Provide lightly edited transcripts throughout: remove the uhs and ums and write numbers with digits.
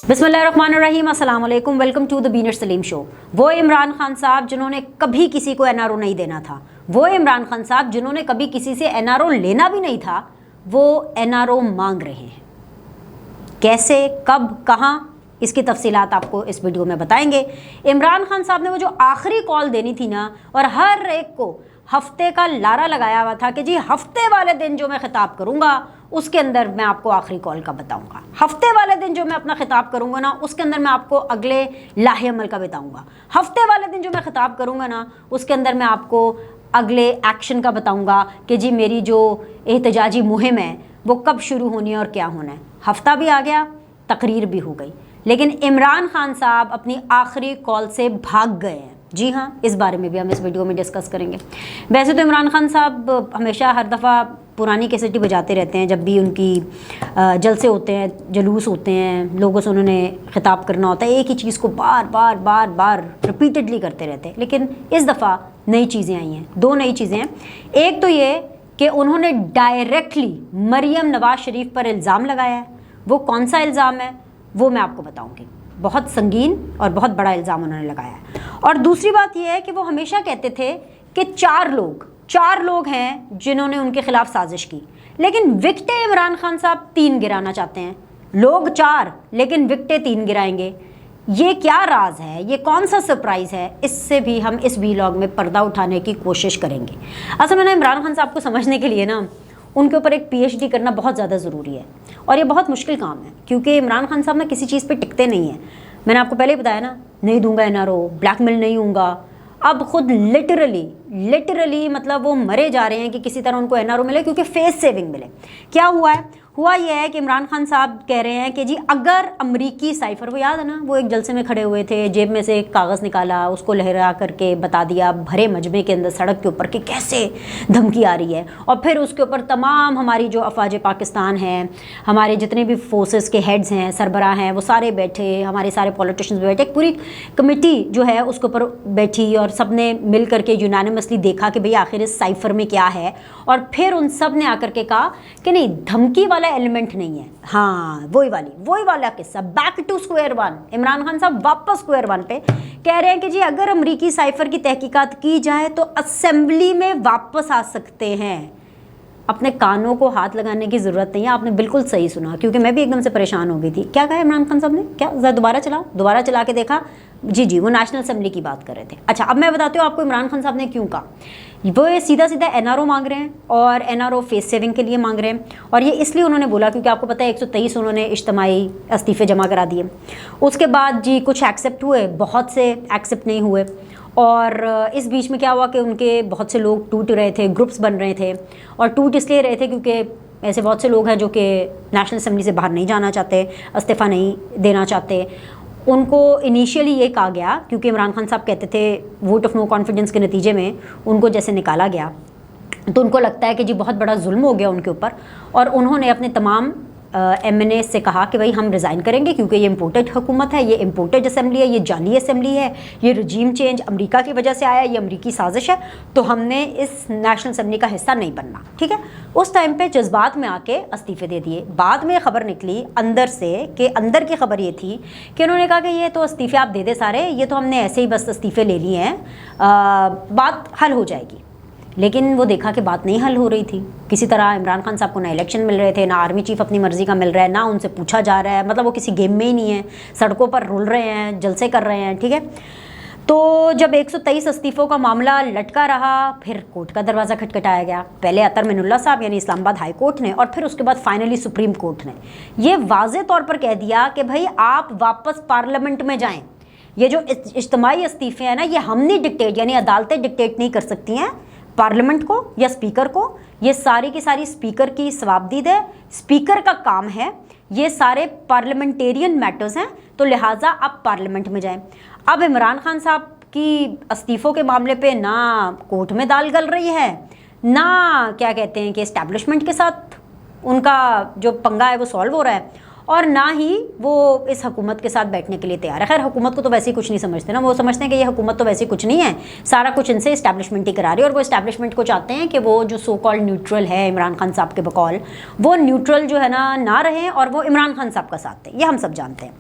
बिस्मिल्लाहिर्रहमानिर्रहीम, अस्सलाम वालेकुम, वेलकम टू द बीनर सलीम शो। वो इमरान खान साहब जिन्होंने कभी किसी को एनआरओ नहीं देना था, वो इमरान खान साहब जिन्होंने कभी किसी से एनआरओ लेना भी नहीं था, वो एनआरओ मांग रहे हैं। कैसे, कब, कहाँ, इसकी तफसीलात आपको इस वीडियो में बताएंगे। इमरान खान साहब ने वो जो आखिरी कॉल देनी थी ना, और हर एक को हफ्ते का लारा लगाया हुआ था कि जी हफ्ते वाले दिन जो मैं खिताब करूँगा उसके अंदर मैं आपको आखिरी कॉल का बताऊंगा, हफ्ते वाले दिन जो मैं अपना खिताब करूंगा ना उसके अंदर मैं आपको अगले लाहे अमल का बताऊंगा, हफ्ते वाले दिन जो मैं खिताब करूंगा ना उसके अंदर मैं आपको अगले एक्शन का बताऊंगा कि जी मेरी जो एहतजाजी मुहिम है वो कब शुरू होनी है और क्या होना है। हफ्ता भी आ गया, तकरीर भी हो गई, लेकिन इमरान खान साहब अपनी आखिरी कॉल से भाग गए हैं। जी हाँ, इस बारे में भी हम इस वीडियो में डिस्कस करेंगे। वैसे तो इमरान खान साहब हमेशा हर दफ़ा पुरानी कैसेटी बजाते रहते हैं, जब भी उनकी जलसे होते हैं, जुलूस होते हैं, लोगों से उन्होंने खिताब करना होता है, एक ही चीज़ को बार बार रिपीटेडली करते रहते हैं। लेकिन इस दफ़ा नई चीज़ें आई हैं, दो नई चीज़ें हैं। एक तो ये कि उन्होंने डायरेक्टली मरियम नवाज शरीफ पर इल्ज़ाम लगाया है। वो कौन सा इल्ज़ाम है वो मैं आपको बताऊँगी। बहुत संगीन और बहुत बड़ा इल्ज़ाम उन्होंने लगाया है। और दूसरी बात यह है कि वो हमेशा कहते थे कि चार लोग हैं जिन्होंने उनके खिलाफ साजिश की, लेकिन विकटें इमरान खान साहब 3 गिराना चाहते हैं। लोग 4 लेकिन विकटें 3 गिराएंगे। ये क्या राज है, ये कौन सा सरप्राइज़ है, इससे भी हम इस वीलॉग में पर्दा उठाने की कोशिश करेंगे। असल में ना इमरान खान साहब को समझने के लिए ना उनके ऊपर एक पीएचडी करना बहुत ज़्यादा ज़रूरी है, और ये बहुत मुश्किल काम है, क्योंकि इमरान खान साहब ना किसी चीज़ पे टिकते नहीं हैं। मैंने आपको पहले ही बताया ना, नहीं दूंगा एनआरओ, ब्लैकमेल नहीं होऊंगा। अब खुद लिटरली मतलब वो मरे जा रहे हैं कि किसी तरह उनको एनआरओ मिले, क्योंकि फेस सेविंग मिले। क्या हुआ ये है कि इमरान खान साहब कह रहे हैं कि जी अगर अमरीकी साइफर, वो याद है ना, वो एक जलसे में खड़े हुए थे, जेब में से एक कागज़ निकाला, उसको लहरा करके बता दिया भरे मजमे के अंदर सड़क के ऊपर कि कैसे धमकी आ रही है, और फिर उसके ऊपर तमाम हमारी जो अफवाज पाकिस्तान हैं, हमारे जितने भी फोर्सेस के हेड्स हैं, सरबराह हैं, वो सारे बैठे, हमारे सारे पॉलिटिशियंस बैठे, एक पूरी कमेटी जो है उसके ऊपर बैठी, और सब ने मिल करके यूनानिमसली देखा कि भाई आखिर इस साइफर में क्या है, और फिर उन सब ने आकर के कहा कि नहीं, धमकी वाला एलिमेंट नहीं है। हाँ, वही वाला किस्सा, back to square one. Imran Khan साहब वापस स्क्वायर वन पे कह रहे हैं कि जी अगर अमरीकी साइफर की तहकीकात की जाए तो असेंबली में वापस आ सकते हैं। अपने कानों को हाथ लगाने की ज़रूरत नहीं है, आपने बिल्कुल सही सुना, क्योंकि मैं भी एकदम से परेशान हो गई थी। क्या कहा इमरान खान साहब ने, क्या ज़रा दोबारा चला के देखा। जी वो नेशनल असेंबली की बात कर रहे थे। अच्छा, अब मैं बताती हूँ आपको इमरान खान साहब ने क्यों कहा। वो सीधा एनआरओ मांग रहे हैं, और एनआरओ फेस सेविंग के लिए मांग रहे हैं, और ये इसलिए उन्होंने बोला क्योंकि आपको पता है 123 उन्होंने इज्तिमाई इस्तीफ़े जमा करा दिए। उसके बाद जी कुछ एक्सेप्ट हुए, बहुत से एक्सेप्ट नहीं हुए, और इस बीच में क्या हुआ कि उनके बहुत से लोग टूट रहे थे, ग्रुप्स बन रहे थे, और टूट इसलिए रहे थे क्योंकि ऐसे बहुत से लोग हैं जो कि नेशनल असेंबली से बाहर नहीं जाना चाहते, इस्तीफ़ा नहीं देना चाहते। उनको इनिशियली ये कहा गया, क्योंकि इमरान खान साहब कहते थे वोट ऑफ नो कॉन्फिडेंस के नतीजे में उनको जैसे निकाला गया, तो उनको लगता है कि जी बहुत बड़ा जुल्म हो गया उनके ऊपर, और उन्होंने अपने तमाम एमएनए से कहा कि भाई हम रिज़ाइन करेंगे, क्योंकि ये इम्पोर्टेड हुकूमत है, ये इम्पोर्टेड असेंबली है, ये जाली असेंबली है, ये रजीम चेंज अमेरिका की वजह से आया, ये अमेरिकी साजिश है, तो हमने इस नेशनल असेंबली का हिस्सा नहीं बनना। ठीक है, उस टाइम पे जज्बात में आके इस्तीफ़े दे दिए। बाद में खबर निकली अंदर से, कि अंदर की खबर ये थी कि उन्होंने कहा कि ये तो इस्तीफ़े आप दे दे सारे, ये तो हमने ऐसे ही बस इस्तीफ़े ले लिए हैं, बात हल हो जाएगी। लेकिन वो देखा कि बात नहीं हल हो रही थी किसी तरह। इमरान खान साहब को ना इलेक्शन मिल रहे थे, ना आर्मी चीफ अपनी मर्ज़ी का मिल रहा है, ना उनसे पूछा जा रहा है, मतलब वो किसी गेम में ही नहीं है, सड़कों पर रुल रहे हैं, जलसे कर रहे हैं। ठीक है, तो जब 123 इस्तीफ़ों का मामला लटका रहा, फिर कोर्ट का दरवाज़ा खटखटाया गया। पहले अतर मिनुल्लाह साहब यानी इस्लामाबाद हाई कोर्ट ने, और फिर उसके बाद फाइनली सुप्रीम कोर्ट ने ये वाज़े तौर पर कह दिया कि भाई आप वापस पार्लियामेंट में जाएँ। ये जो इज्तिमाई इस्तीफ़े हैं ना, ये हम नहीं डिक्टेट, यानी अदालतें डिक्टेट नहीं कर सकती हैं पार्लियामेंट को या स्पीकर को। ये सारी की सारी स्पीकर की सवाबदीद है, स्पीकर का काम है, ये सारे पार्लियामेंटेरियन मैटर्स हैं, तो लिहाजा आप पार्लियामेंट में जाएं। अब इमरान खान साहब की इस्तीफ़ों के मामले पे ना कोर्ट में दाल गल रही है, ना क्या कहते हैं कि एस्टैब्लिशमेंट के साथ उनका जो पंगा है वो सॉल्व हो रहा है, اور نہ ہی وہ اس حکومت کے ساتھ بیٹھنے کے لیے تیار ہے. خیر حکومت کو تو ویسے ہی کچھ نہیں سمجھتے نا, وہ سمجھتے ہیں کہ یہ حکومت تو ویسے ہی کچھ نہیں ہے, سارا کچھ ان سے اسٹیبلشمنٹ ہی کرا رہی ہے, اور وہ اسٹیبلشمنٹ کو چاہتے ہیں کہ وہ جو سو کالڈ نیوٹرل ہے عمران خان صاحب کے بقول, وہ نیوٹرل جو ہے نا نہ رہیں اور وہ عمران خان صاحب کا ساتھ دیں. یہ ہم سب جانتے ہیں.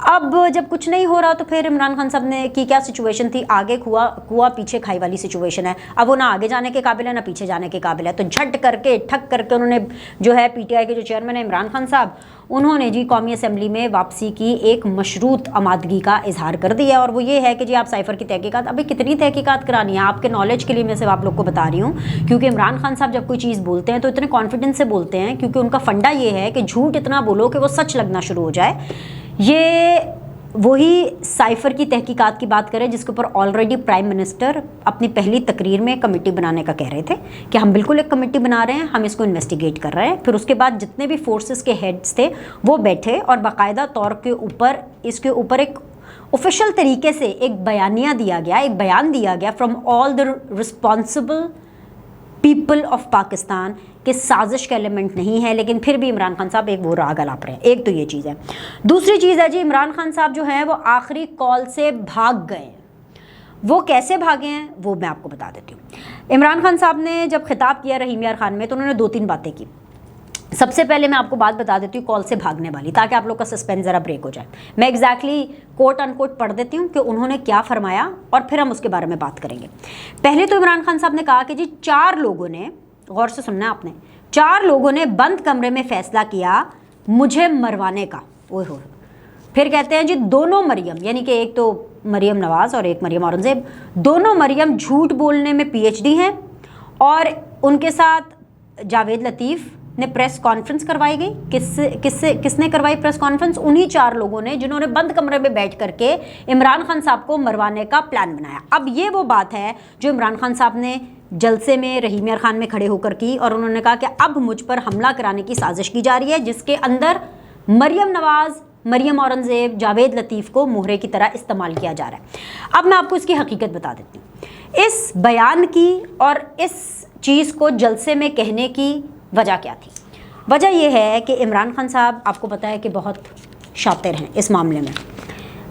اب جب کچھ نہیں ہو رہا تو پھر عمران خان صاحب نے کی کیا سچویشن تھی, آگے کنواں پیچھے کھائی والی سچویشن ہے. اب وہ نہ آگے جانے کے قابل ہے نہ پیچھے جانے کے قابل ہے, تو جھٹ کر کے ٹھک کر کے انہوں نے جو ہے پی ٹی آئی کے جو چیئرمین ہے عمران خان صاحب, انہوں نے جی قومی اسمبلی میں واپسی کی ایک مشروط آمادگی کا اظہار کر دیا, اور وہ یہ ہے کہ جی آپ سائفر کی تحقیقات, ابھی کتنی تحقیقات کرانی ہے آپ کے نالج کے لیے میں صرف آپ لوگ کو بتا رہی ہوں, کیونکہ عمران خان صاحب جب کوئی چیز بولتے ہیں تو اتنے کانفیڈنس سے بولتے ہیں, کیونکہ ان کا فنڈا یہ ہے کہ جھوٹ اتنا بولو کہ وہ سچ لگنا شروع ہو جائے. یہ وہی سائفر کی تحقیقات کی بات کریں جس کے اوپر آلریڈی پرائم منسٹر اپنی پہلی تقریر میں کمیٹی بنانے کا کہہ رہے تھے کہ ہم بالکل ایک کمیٹی بنا رہے ہیں, ہم اس کو انویسٹیگیٹ کر رہے ہیں. پھر اس کے بعد جتنے بھی فورسز کے ہیڈز تھے وہ بیٹھے اور باقاعدہ طور کے اوپر اس کے اوپر ایک آفیشیل طریقے سے ایک بیانیہ دیا گیا, ایک بیان دیا گیا from all the responsible people of Pakistan کہ سازش کا ایلیمنٹ نہیں ہے, لیکن پھر بھی عمران خان صاحب ایک وہ راگ الاپ رہے ہیں. ایک تو یہ چیز ہے. دوسری چیز ہے جی عمران خان صاحب جو ہیں وہ آخری کال سے بھاگ گئے ہیں. وہ کیسے بھاگے ہیں وہ میں آپ کو بتا دیتی ہوں. عمران خان صاحب نے جب خطاب کیا رحیم یار خان میں تو انہوں نے 2-3 باتیں کی. سب سے پہلے میں آپ کو بات بتا دیتی ہوں کال سے بھاگنے والی, تاکہ آپ لوگ کا سسپینس ذرا بریک ہو جائے. میں ایگزیکٹلی کوٹ ان کوٹ پڑھ دیتی ہوں کہ انہوں نے کیا فرمایا اور پھر ہم اس کے بارے میں بات کریں گے. پہلے تو عمران خان صاحب نے کہا کہ جی 4 لوگوں نے, غور سے سننا ہے آپ نے, 4 لوگوں نے بند کمرے میں فیصلہ کیا مجھے مروانے کا. پھر کہتے ہیں جی دونوں مریم, یعنی کہ ایک تو مریم نواز اور ایک مریم اورنگزیب, دونوں مریم جھوٹ بولنے میں پی ایچ ڈی ہیں, اور ان کے ساتھ جاوید لطیف نے پریس کانفرنس کروائی گئی. کس نے کروائی پریس کانفرنس؟ انہی 4 لوگوں نے جنہوں نے بند کمرے میں بیٹھ کر کے عمران خان صاحب کو مروانے کا پلان بنایا. اب یہ وہ بات ہے جو عمران خان صاحب نے جلسے میں رحیم یار خان میں کھڑے ہو کر کی, اور انہوں نے کہا کہ اب مجھ پر حملہ کرانے کی سازش کی جا رہی ہے جس کے اندر مریم نواز, مریم اورنگزیب, جاوید لطیف کو مہرے کی طرح استعمال کیا جا رہا ہے. اب میں آپ کو اس کی حقیقت بتا دیتی ہوں. اس بیان کی اور اس چیز کو جلسے میں کہنے کی وجہ کیا تھی؟ وجہ یہ ہے کہ عمران خان صاحب آپ کو پتہ ہے کہ بہت شاطر ہیں اس معاملے میں,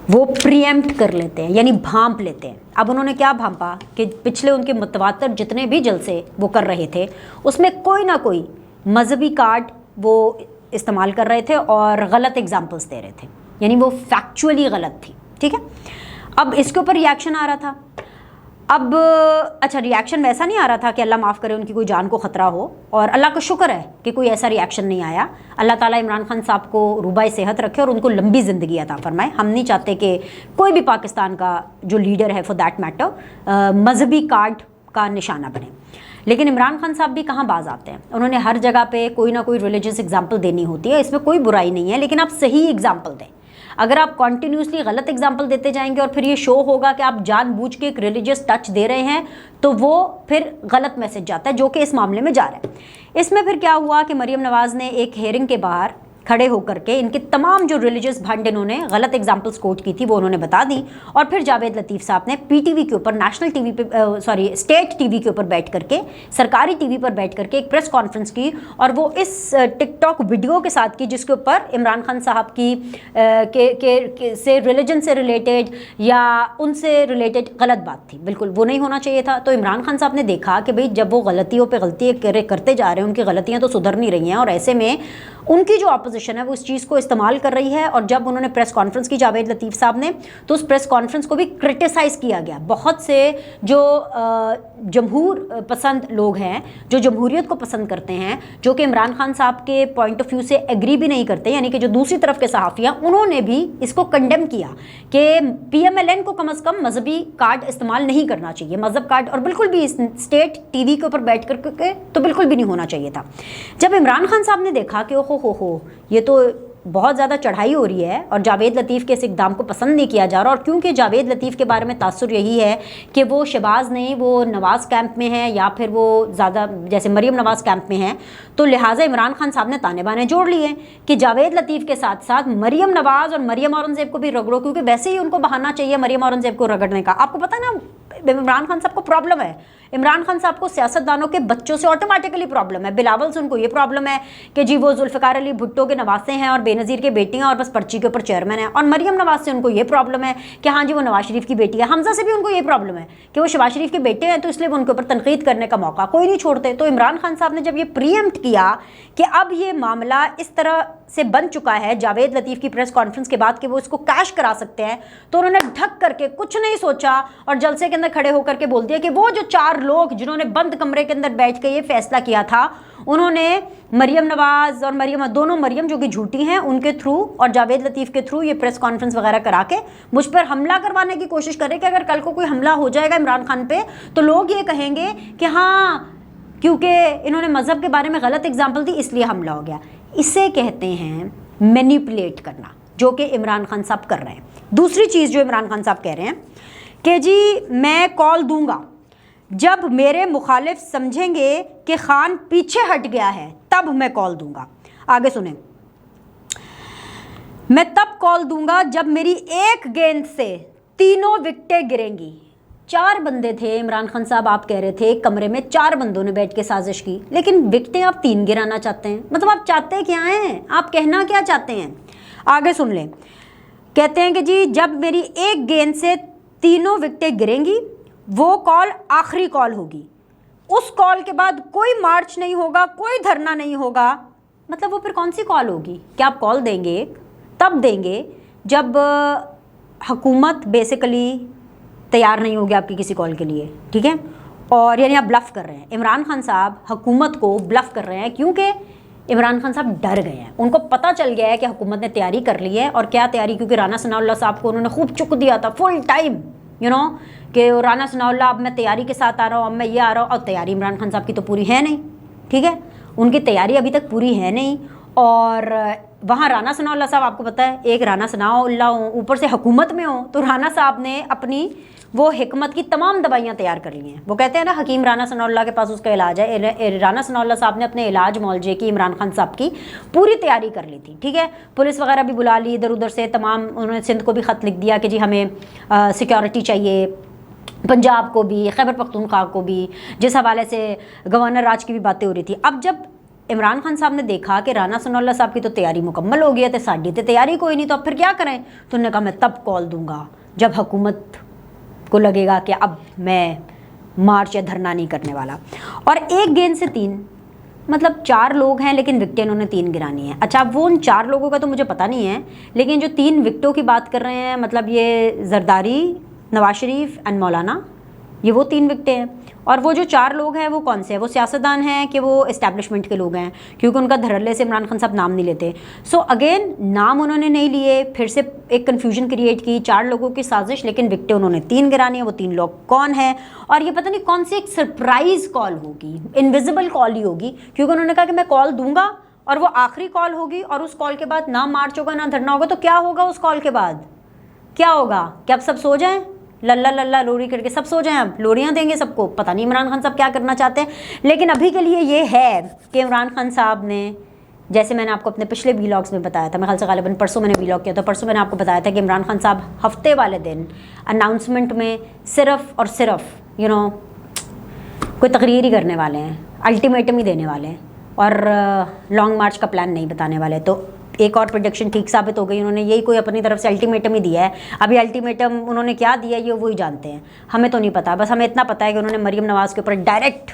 وہ پریمپٹ کر لیتے ہیں, یعنی بھانپ لیتے ہیں. اب انہوں نے کیا بھانپا کہ پچھلے ان کے متواتر جتنے بھی جلسے وہ کر رہے تھے اس میں کوئی نہ کوئی مذہبی کارڈ وہ استعمال کر رہے تھے اور غلط ایگزامپلس دے رہے تھے, یعنی وہ فیکچولی غلط تھی. ٹھیک ہے, اب اس کے اوپر ریاکشن آ رہا تھا. اب اچھا ریاکشن ویسا نہیں آ رہا تھا کہ اللہ معاف کرے ان کی کوئی جان کو خطرہ ہو, اور اللہ کا شکر ہے کہ کوئی ایسا ریاکشن نہیں آیا. اللہ تعالیٰ عمران خان صاحب کو روبائے صحت رکھے اور ان کو لمبی زندگی عطا فرمائے. ہم نہیں چاہتے کہ کوئی بھی پاکستان کا جو لیڈر ہے فار دیٹ میٹر مذہبی کارڈ کا نشانہ بنے. لیکن عمران خان صاحب بھی کہاں باز آتے ہیں, انہوں نے ہر جگہ پہ کوئی نہ کوئی ریلیجیس ایگزامپل دینی ہوتی ہے, اس میں کوئی برائی نہیں ہے, لیکن آپ صحیح ایگزامپل دیں. اگر آپ کنٹینیوسلی غلط ایگزامپل دیتے جائیں گے اور پھر یہ شو ہوگا کہ آپ جان بوجھ کے ایک ریلیجیس ٹچ دے رہے ہیں, تو وہ پھر غلط میسج جاتا ہے, جو کہ اس معاملے میں جا رہا ہے. اس میں پھر کیا ہوا کہ مریم نواز نے ایک ہیئرنگ کے باہر کھڑے ہو کر کے ان کے تمام جو ریلیجیس بھنڈ انہوں نے غلط ایگزامپلس کوٹ کی تھی وہ انہوں نے بتا دی, اور پھر جاوید لطیف صاحب نے پی ٹی وی کے اوپر, نیشنل ٹی وی پہ اسٹیٹ ٹی وی کے اوپر بیٹھ کر کے, سرکاری ٹی وی پر بیٹھ کر کے ایک پریس کانفرنس کی, اور وہ اس ٹک ٹاک ویڈیو کے ساتھ کی جس کے اوپر عمران خان صاحب کی سے ریلیجن سے ریلیٹڈ یا ان سے ریلیٹڈ غلط بات تھی. بالکل وہ نہیں ہونا چاہیے تھا. تو عمران خان صاحب نے دیکھا کہ بھئی جب وہ غلطیوں پہ غلطی کرتے جا رہے ہیں, ان کی غلطیاں تو سدھر نہیں رہی ہیں, اور ایسے میں ان کی جو اپوزیشن ہے وہ اس چیز کو استعمال کر رہی ہے. اور جب انہوں نے پریس کانفرنس کی جاوید لطیف صاحب نے, تو اس پریس کانفرنس کو بھی کرٹیسائز کیا گیا. بہت سے جو جمہور پسند لوگ ہیں, جو جمہوریت کو پسند کرتے ہیں, جو کہ عمران خان صاحب کے پوائنٹ آف ویو سے ایگری بھی نہیں کرتے, یعنی کہ جو دوسری طرف کے صحافی ہیں, انہوں نے بھی اس کو کنڈیم کیا کہ پی ایم ایل این کو کم از کم مذہبی کارڈ استعمال نہیں کرنا چاہیے, مذہب کارڈ, اور بالکل بھی اسٹیٹ ٹی وی کے اوپر بیٹھ کر کے تو بالکل بھی نہیں ہونا چاہیے تھا. جب عمران خان صاحب نے دیکھا کہ ہو یہ تو بہت زیادہ چڑھائی ہو رہی ہے اور جاوید لطیف کے اس اقدام کو پسند نہیں کیا جا رہا, اور کیونکہ جاوید لطیف کے بارے میں تاثر یہی ہے کہ وہ شہباز نہیں, وہ نواز کیمپ میں ہیں, یا پھر وہ زیادہ جیسے مریم نواز کیمپ میں ہیں, تو لہٰذا عمران خان صاحب نے تانے بانے جوڑ لیے کہ جاوید لطیف کے ساتھ ساتھ مریم نواز اور مریم اورنگزیب کو بھی رگڑو, کیونکہ ویسے ہی ان کو بہانا چاہیے مریم اورنگزیب کو رگڑنے کا. آپ کو پتہ ہے نا عمران خان صاحب کو پرابلم ہے, इमरान खान साहब को सियासतदानों के बच्चों से ऑटोमेटिकली प्रॉब्लम है, बिलावल से उनको ये प्रॉब्लम है कि जी वो जुल्फ़िकार अली भुट्टो के नवासे हैं और बेनज़ीर के बेटी हैं और बस पर्ची के ऊपर चेयरमैन है, और मरियम नवाज से उनको ये प्रॉब्लम है कि हाँ जी वो नवाज शरीफ की बेटी है। हमजा से भी उनको ये प्रॉब्लम है कि वो शहबाज शरीफ के बेटे हैं, तो इसलिए वो उनके ऊपर तनकीद करने का मौका कोई नहीं छोड़ते। तो इमरान खान साहब ने जब ये प्रीएम्प्ट किया कि अब ये मामला इस तरह से बन चुका है जावेद लतीफ़ की प्रेस कॉन्फ्रेंस के बाद कि वो इसको कैश करा सकते हैं, तो उन्होंने ढक करके कुछ नहीं सोचा और जलसे के अंदर खड़े होकर के बोल दिया कि वो जो 4 लोग जिन्होंने बंद कमरे के अंदर बैठ के ये फैसला किया था, उन्होंने मरियम नवाज और मरियम, दोनों मरियम जो कि झूठी हैं, उनके थ्रू और जावेद लतीफ़ के थ्रू ये प्रेस कॉन्फ्रेंस वगैरह करा के मुझ पर हमला करवाने की कोशिश करें कि अगर कल को कोई हमला हो जाएगा इमरान खान पे तो लोग ये कहेंगे कि हाँ क्योंकि इन्होंने मज़हब के बारे में गलत एग्जाम्पल दी इसलिए हमला हो गया। इसे कहते हैं मैनिपुलेट करना, जो कि इमरान खान साहब कर रहे हैं। दूसरी चीज़ जो इमरान खान साहब कह रहे हैं कि जी मैं कॉल दूंगा जब मेरे मुखालिफ समझेंगे कि खान पीछे हट गया है, तब मैं कॉल दूंगा। आगे सुने, मैं तब कॉल दूंगा जब मेरी एक गेंद से 3 विकेटें गिरेंगी। 4 बंदे थे इमरान खान साहब, आप कह रहे थे एक कमरे में 4 बंदों ने बैठ के साजिश की, लेकिन विकेटें आप 3 गिराना चाहते हैं। मतलब आप चाहते क्या हैं, आप कहना क्या चाहते हैं? आगे सुन लें, कहते हैं कि जी जब मेरी एक गेंद से 3 विकेटें गिरेंगी वो कॉल आखिरी कॉल होगी, उस कॉल के बाद कोई मार्च नहीं होगा, कोई धरना नहीं होगा। मतलब वो फिर कौन सी कॉल होगी? क्या आप कॉल देंगे तब देंगे जब हुकूमत बेसिकली तैयार नहीं होगी आपकी किसी कॉल के लिए, ठीक है? और यानी आप ब्लफ कर रहे हैं। इमरान खान साहब हुकूमत को ब्लफ कर रहे हैं क्योंकि इमरान खान साहब डर गए हैं। उनको पता चल गया है कि हुकूमत ने तैयारी कर ली है। और क्या तैयारी? क्योंकि राना सनाउल्लाह साहब को उन्होंने खूब चुक दिया था फुल टाइम, यू नो, कि राना सनाउल्लाह अब मैं तैयारी के साथ आ रहा हूँ, अब मैं ये आ रहा हूँ। और तैयारी इमरान खान साहब की तो पूरी है नहीं, ठीक है? उनकी तैयारी अभी तक पूरी है नहीं। और वहाँ राना सनाउल्लाह साहब, आपको पता है एक राना सनाउल्लाह ऊपर से हुकूमत में हो, तो राना साहब ने अपनी वो हिकमत की तमाम दवाइयाँ तैयार कर ली हैं। वो कहते हैं ना हकीम राना सनाउल्लाह के पास उसका इलाज है। राना सनाउल्लाह साहब ने अपने इलाज मौलजे की इमरान खान साहब की पूरी तैयारी कर ली थी, ठीक है? पुलिस वगैरह भी बुला ली इधर उधर से तमाम। उन्होंने सिंध को भी ख़त लिख दिया कि जी हमें सिक्योरिटी चाहिए, पंजाब को भी, खैबर पख्तूनख्वा को भी, जिस हवाले से गवर्नर राज की भी बातें हो रही थी। अब जब इमरान खान साहब ने देखा कि राना सनाउल्लाह साहब की तो तैयारी मुकम्मल हो गई है, तो साड़ी तो तैयारी कोई नहीं, तो अब फिर क्या करें? तो उन्होंने कहा मैं तब कॉल दूंगा जब हुकूमत को लगेगा कि अब मैं मार्च या धरना नहीं करने वाला। और एक गेंद से 3, मतलब 4 लोग हैं लेकिन विकेटें उन्होंने 3 गिरानी है। अच्छा, वो उन 4 लोगों का तो मुझे पता नहीं है, लेकिन जो 3 विकेटों की बात कर रहे हैं, मतलब ये जरदारी, नवाज शरीफ एंड मौलाना, ये वो 3 विकेटें हैं। और वो जो 4 लोग हैं वो कौन से हैं? वो सियासतदान हैं कि वो इस्टेब्लिशमेंट के लोग हैं? क्योंकि उनका धड़ल्ले से इमरान खान साहब नाम नहीं लेते। सो अगेन नाम उन्होंने नहीं लिए, फिर से एक कन्फ्यूजन क्रिएट की, 4 लोगों की साजिश, लेकिन विकेटें उन्होंने 3 गिरानी है। वो 3 लोग कौन है? और ये पता नहीं कौन सी एक सरप्राइज़ कॉल होगी, इनविजिबल कॉल ही होगी, क्योंकि उन्होंने कहा कि मैं कॉल दूंगा और वो आखिरी कॉल होगी, और उस कॉल के बाद ना मार्च होगा ना धरना होगा। तो क्या होगा उस कॉल के बाद? क्या होगा? क्या अब सब सो जाएं, लल्ला लल्ला लोरी करके सब सो जाएं? अब लोरियां देंगे सबको? पता नहीं इमरान खान साहब क्या करना चाहते हैं। लेकिन अभी के लिए ये है कि इमरान खान साहब ने, जैसे मैंने आपको अपने पिछले व्लॉग्स में बताया था, मैं ख्याल से गालिबन परसों मैंने व्लॉग किया था, परसों मैंने आपको बताया था कि इमरान खान साहब हफ्ते वाले दिन अनाउंसमेंट में सिर्फ और सिर्फ यू नो कोई तकरीर ही करने वाले हैं, अल्टीमेटम ही देने वाले हैं, और लॉन्ग मार्च का प्लान नहीं बताने वाले। तो एक और प्रोडिक्शन ठीक साबित हो गई। उन्होंने यही कोई अपनी तरफ से अल्टीमेटम ही दिया है। अभी अल्टीमेटम उन्होंने क्या दिया ये वही जानते हैं, हमें तो नहीं पता। बस हमें इतना पता है कि उन्होंने मरियम नवाज़ के ऊपर डायरेक्ट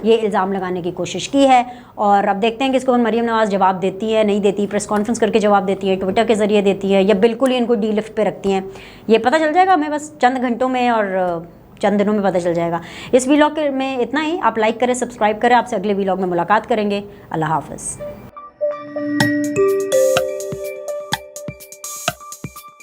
ये इल्ज़ाम लगाने की कोशिश की है। और अब देखते हैं कि इसको मरियम नवाज़ जवाब देती है, नहीं देती, प्रेस कॉन्फ्रेंस करके जवाब देती है, ट्विटर के ज़रिए देती है, या बिल्कुल ही इनको डी लिफ्ट पे रखती हैं। ये पता चल जाएगा हमें बस चंद घंटों में और चंद दिनों में पता चल जाएगा। इस व्लॉग में इतना ही। आप लाइक करें, सब्सक्राइब करें। आपसे अगले व्लॉग में मुलाकात करेंगे। अल्लाह हाफ़िज़।